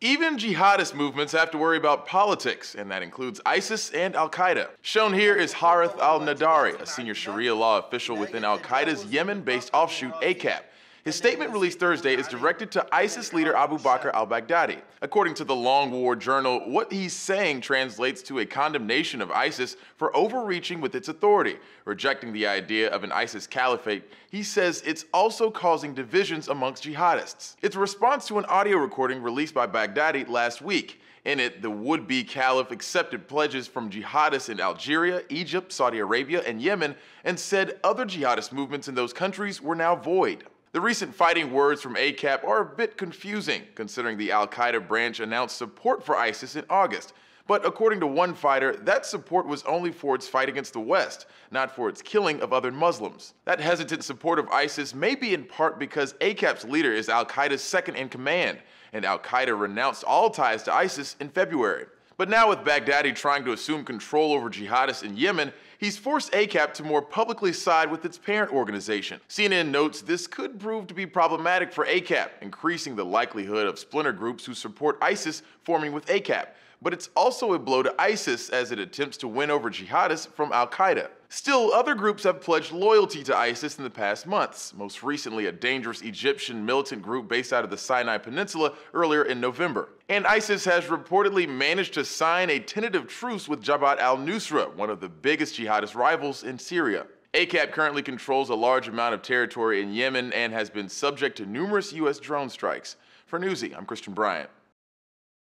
Even jihadist movements have to worry about politics, and that includes ISIS and Al-Qaeda. Shown here is Harith al-Nadari, a senior Sharia law official within Al-Qaeda's Yemen-based offshoot AQAP. His statement released Thursday is directed to ISIS leader Abu Bakr al-Baghdadi. According to the Long War Journal, what he's saying translates to a condemnation of ISIS for overreaching with its authority, rejecting the idea of an ISIS caliphate. He says it's also causing divisions amongst jihadists. It's a response to an audio recording released by Baghdadi last week. In it, the would-be caliph accepted pledges from jihadists in Algeria, Egypt, Saudi Arabia, and Yemen, and said other jihadist movements in those countries were now void. The recent fighting words from AQAP are a bit confusing, considering the Al-Qaeda branch announced support for ISIS in August. But according to one fighter, that support was only for its fight against the West, not for its killing of other Muslims. That hesitant support of ISIS may be in part because AQAP's leader is Al-Qaeda's second-in-command, and Al-Qaeda renounced all ties to ISIS in February. But now with Baghdadi trying to assume control over jihadists in Yemen, he's forced AQAP to more publicly side with its parent organization. CNN notes this could prove to be problematic for AQAP, increasing the likelihood of splinter groups who support ISIS forming with AQAP. But it's also a blow to ISIS as it attempts to win over jihadists from Al-Qaeda. Still, other groups have pledged loyalty to ISIS in the past months, most recently a dangerous Egyptian militant group based out of the Sinai Peninsula earlier in November. And ISIS has reportedly managed to sign a tentative truce with Jabhat al-Nusra, one of the biggest jihadist rivals in Syria. AQAP currently controls a large amount of territory in Yemen and has been subject to numerous U.S. drone strikes. For Newsy, I'm Christian Bryant.